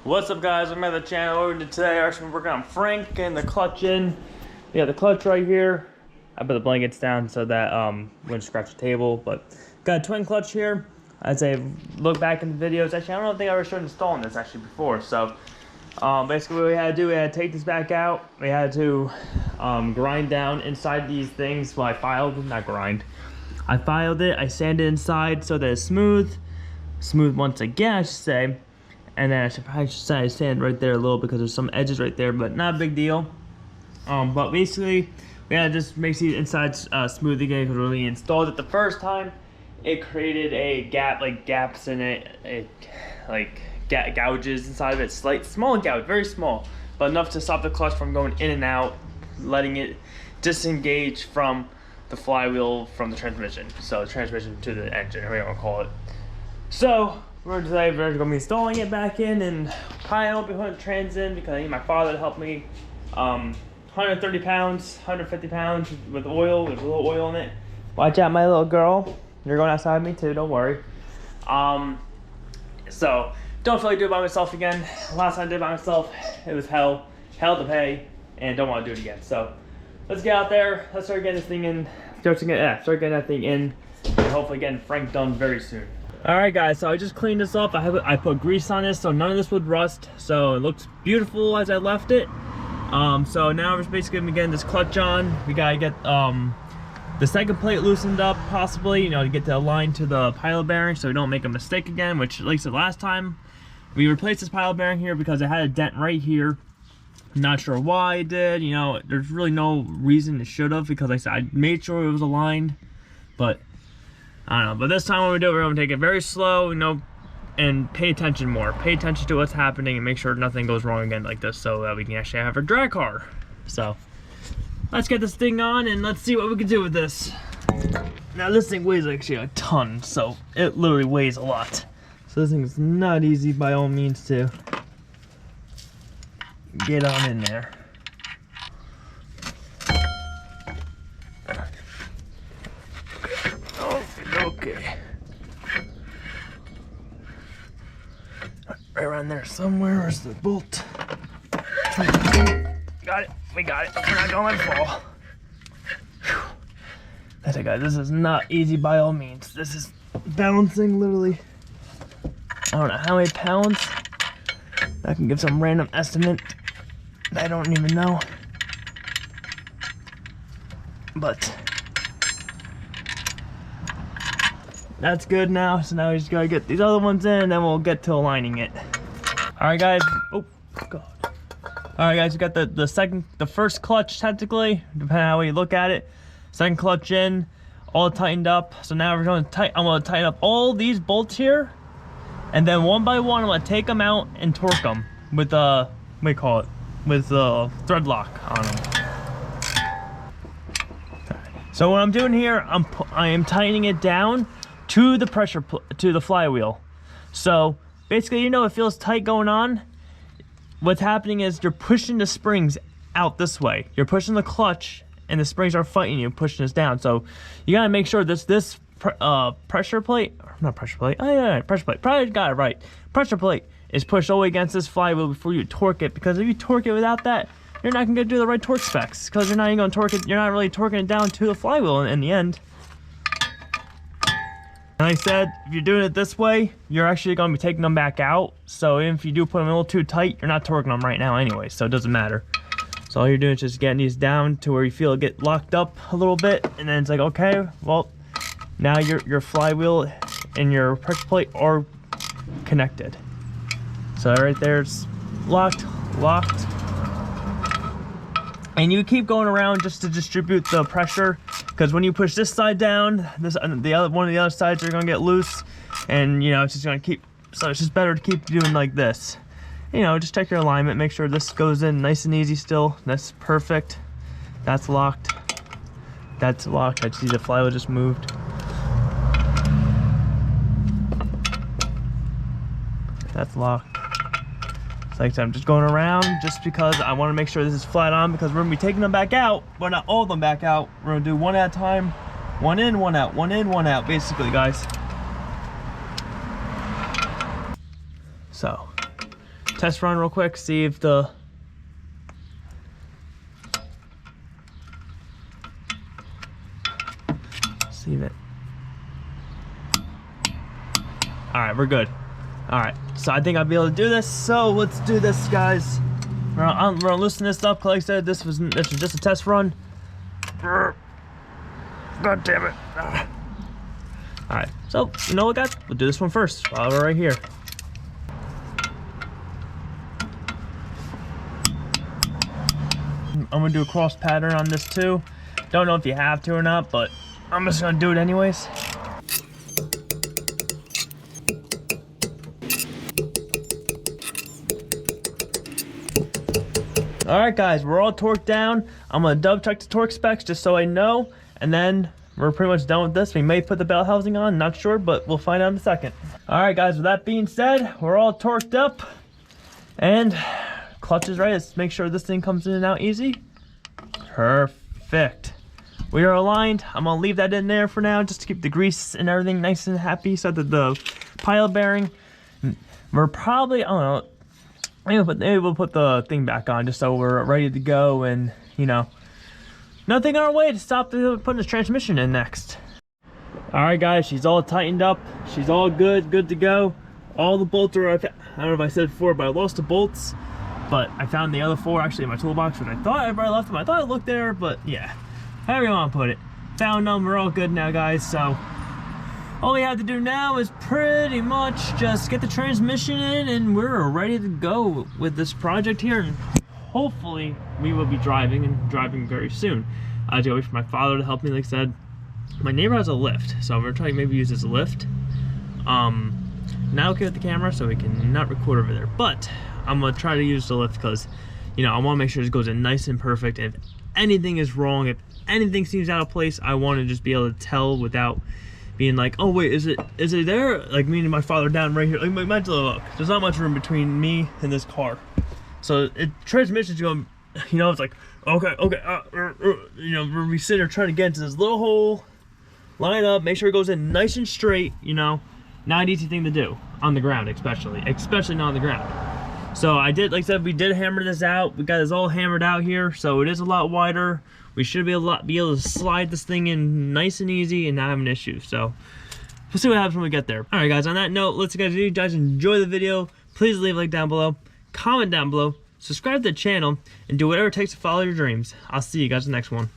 What's up, guys? I'm at the channel. Over today, I'm actually working on Frank and the clutch in. Yeah, the clutch right here. I put the blankets down so that wouldn't scratch the table. But got a twin clutch here. As I look back in the videos, actually, I don't think I ever showed installing this actually before. So basically, what we had to do, we had to take this back out. We had to grind down inside these things. Well, I filed, not grind. I filed it. I sanded inside so that it's smooth once again, I should say. And then I should say I sand right there a little because there's some edges right there, but not a big deal. But basically, we had to just make the inside smooth again because when we installed it the first time, it created a gap, like gaps in it, like gouges inside of it, small gouge, very small, but enough to stop the clutch from going in and out, letting it disengage from the flywheel from the transmission. So transmission to the engine, whatever you want to call it. So today we're going to be installing it back in and probably won't be putting trans in because I need my father to help me. 130 pounds, 150 pounds with oil, with a little oil in it. Watch out, my little girl. You're going outside with me too, don't worry. So don't feel like do it by myself again. Last time I did it by myself, it was hell to pay, and don't want to do it again. So let's get out there. Let's start getting this thing in. Start getting that thing in, and hopefully getting Frank done very soon. All right, guys. So I just cleaned this up. I put grease on this, so none of this would rust. So it looks beautiful as I left it. So now we're basically gonna be getting this clutch on. We gotta get the second plate loosened up, possibly, to get the line to the pilot bearing so we don't make a mistake again, which at least the last time we replaced this pilot bearing here because it had a dent right here. Not sure why it did, there's really no reason it should have because like I said, I made sure it was aligned, but I don't know. But this time when we do it, we're gonna take it very slow, and pay attention more. Pay attention to what's happening and make sure nothing goes wrong again like this so that we can actually have a drag car. So let's get this thing on and let's see what we can do with this. Now this thing weighs actually a ton, so it literally weighs a lot. So this thing is not easy by all means to get on in there. Okay. Right around there somewhere. Where's the bolt? Got it. We got it. We're not going to fall. That's it, guys. This is not easy by all means. This is balancing literally. I don't know how many pounds. I can give some random estimate. I don't even know. But that's good now. So now we just gotta get these other ones in and then we'll get to aligning it. All right, guys. Oh, God. All right, guys, we got the first clutch technically, depending on how we look at it. Second clutch in, all tightened up. So now we're going to I'm going to tighten up all these bolts here, and then one by one, I'm going to take them out and torque them with what do you call it? With thread lock on them. So what I'm doing here, I am tightening it down to the pressure to the flywheel. So basically, it feels tight going on. What's happening is you're pushing the springs out this way. You're pushing the clutch, and the springs are fighting you, pushing this down. So you gotta make sure this pressure plate, not pressure plate. Oh yeah, pressure plate. Probably got it right. Pressure plate is pushed all the way against this flywheel before you torque it. Because if you torque it without that, you're not gonna do the right torque specs. Because you're not even gonna torque it. You're not really torquing it down to the flywheel in the end. And like I said, if you're doing it this way, you're actually going to be taking them back out. So if you do put them a little too tight, you're not torquing them right now anyway, so it doesn't matter. So all you're doing is just getting these down to where you feel it get locked up a little bit, and then it's like, okay, well, now your flywheel and your pressure plate are connected. So right there, it's locked. And you keep going around just to distribute the pressure, because when you push this side down, one of the other sides are gonna get loose, and it's just gonna keep. So it's just better to keep doing like this. Just check your alignment, make sure this goes in nice and easy still. That's perfect. That's locked. That's locked. I see the flywheel just moved. That's locked. Like I said, I'm just going around just because I want to make sure this is flat on, because we're going to be taking them back out, but not all of them back out. We're going to do one at a time, one in, one out, one in, one out, basically, guys. So test run real quick, see if the see it. All right, we're good. All right, so I think I'll be able to do this. So let's do this, guys. We're gonna loosen this up. Like I said, this was just a test run. God damn it. All right, so you know what, guys? We'll do this one first while we're right here. I'm gonna do a cross pattern on this too. Don't know if you have to or not, but I'm just gonna do it anyways. All right, guys, we're all torqued down. I'm gonna double check the torque specs just so I know, and then we're pretty much done with this. We may put the bell housing on, not sure, but we'll find out in a second. All right, guys, with that being said, we're all torqued up, and clutch is ready. Let's make sure this thing comes in and out easy. Perfect. We are aligned. I'm gonna leave that in there for now, just to keep the grease and everything nice and happy, so that the pilot bearing, we're probably, I don't know, maybe we'll put the thing back on just so we're ready to go, and you know, nothing on our way to stop putting this transmission in next. All right, guys, she's all tightened up. She's all good to go. All the bolts are, I don't know if I said before, but I lost the bolts, but I found the other 4 actually in my toolbox, which I thought I left them. I thought I looked there, but yeah, however you want to put it. Found them. We're all good now, guys. So all we have to do now is pretty much just get the transmission in, and we're ready to go with this project here. And hopefully we will be driving very soon. I had to wait for my father to help me. Like I said, my neighbor has a lift, so I'm gonna try to maybe use his lift. Not okay with the camera, so we can not record over there, but I'm gonna try to use the lift because, you know, I want to make sure it goes in nice and perfect. And if anything is wrong, if anything seems out of place, I want to just be able to tell without being like, oh wait, is it there? Like me and my father down right here. Like, imagine, look, there's not much room between me and this car, so transmission's going, you know, it's like, okay, you know, we sit there trying to get into this little hole, line up, make sure it goes in nice and straight. You know, not an easy thing to do on the ground, especially not on the ground. So I did, like I said, we did hammer this out. We got this all hammered out here, so it is a lot wider. We should be able to slide this thing in nice and easy and not have an issue. So we'll see what happens when we get there. All right, guys, on that note, let's guys, if you guys enjoy the video, please leave a like down below, comment down below, subscribe to the channel, and do whatever it takes to follow your dreams. I'll see you guys in the next one.